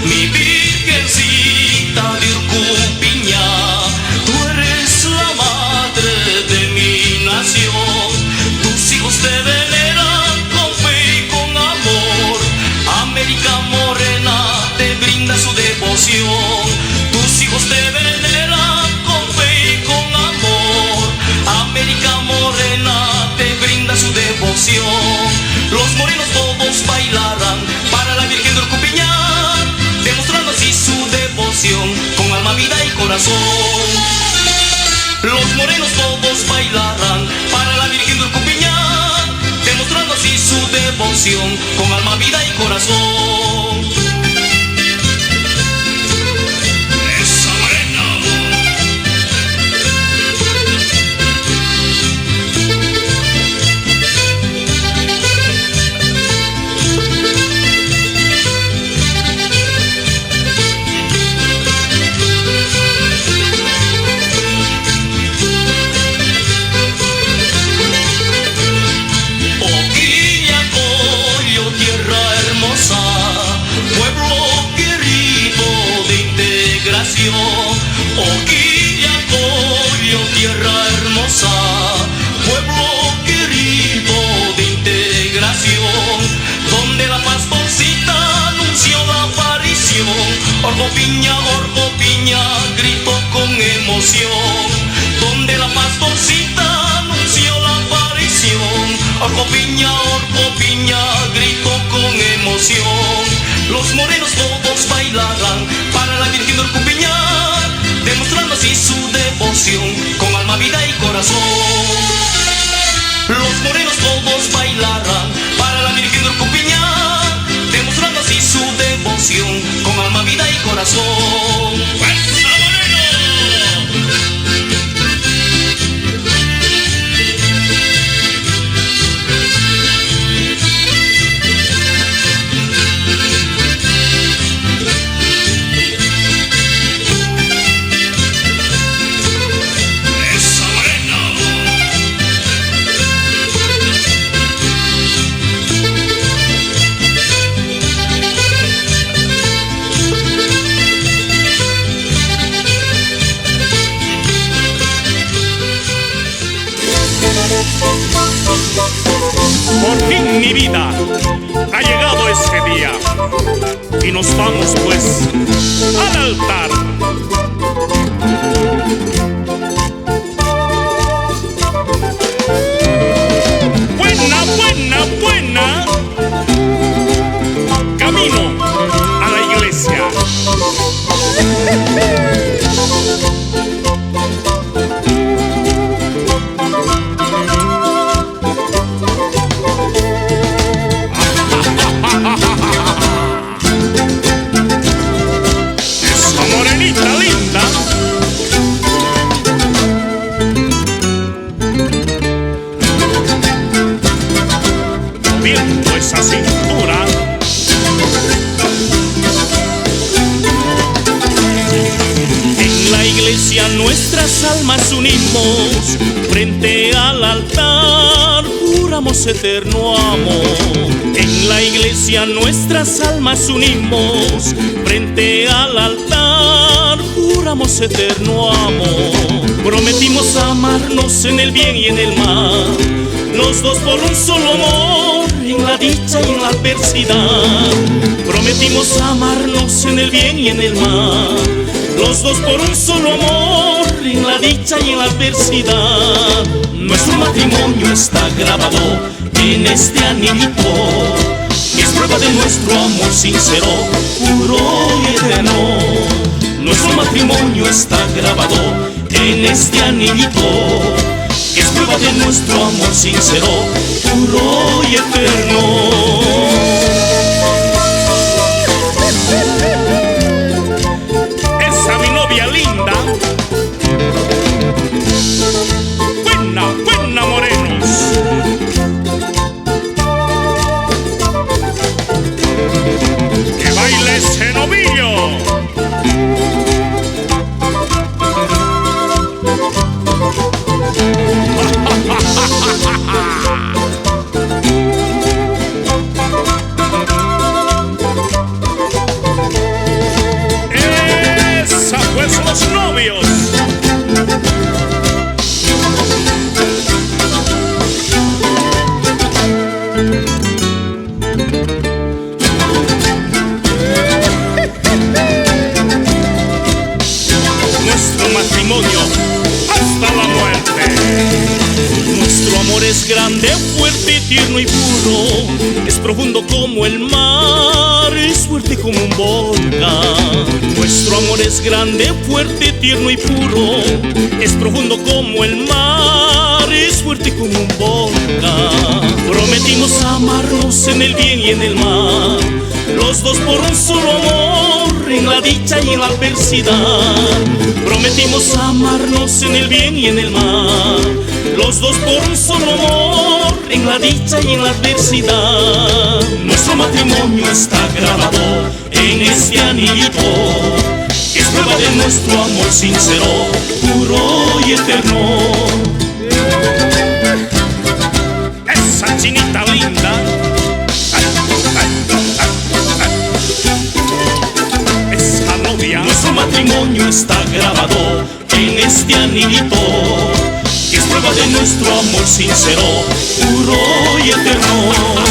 mi virgencita de Urcupiña, tú eres la madre de mi nación. Tus hijos te veneran con fe y con amor, América Morena te brinda su devoción. Tus hijos te veneran con fe y con amor, América Morena te brinda su devoción. Los morenos todos bailarán para la Virgen de Urcupiña, demostrando así su devoción con alma, vida y corazón. Los morenos todos bailarán para la Virgen de Urcupiña, demostrando así su devoción con alma, vida y corazón. Oquillacollo, tierra hermosa, pueblo querido de integración, donde la pastorcita anunció la aparición. Orco piña, gritó con emoción, donde la pastorcita anunció la aparición. Orco piña, gritó con emoción. Los morenos todos bailarán para la Virgen de Urcupiña, demostrando así su devoción con alma, vida y corazón. Los morenos todos bailarán para la Virgen de Urcupiña, demostrando así su devoción con alma, vida y corazón. ¡Fuerza, moreno! Por fin, mi vida, ha llegado ese día y nos vamos pues al altar. Buena, camino a la iglesia. Esa cintura. En la iglesia nuestras almas unimos, frente al altar juramos eterno amor. En la iglesia nuestras almas unimos, frente al altar juramos eterno amor. Prometimos amarnos en el bien y en el mal, los dos por un solo amor, en la dicha y en la adversidad. Prometimos amarnos en el bien y en el mal, los dos por un solo amor, en la dicha y en la adversidad. Nuestro matrimonio está grabado en este anillito, que es prueba de nuestro amor sincero, puro y eterno. Nuestro matrimonio está grabado en este anillito, que es prueba de nuestro amor sincero, puro y eterno. Esa mi novia linda, buena morenos. Que baile ese novillo. grande, fuerte, tierno y puro. Es profundo como el mar, es fuerte como un volcán. Nuestro amor es grande, fuerte, tierno y puro. Es profundo como el mar, es fuerte como un volcán. Prometimos amarnos en el bien y en el mal, los dos por un solo amor, en la dicha y en la adversidad. Prometimos amarnos en el bien y en el mal, los dos por un solo amor, en la dicha y en la adversidad. Nuestro matrimonio está grabado en este anillito, que es prueba de nuestro amor sincero, puro y eterno. Esa chinita linda. Esa novia. Nuestro matrimonio está grabado en este anillito, que es prueba de nuestro amor sincero, puro y eterno.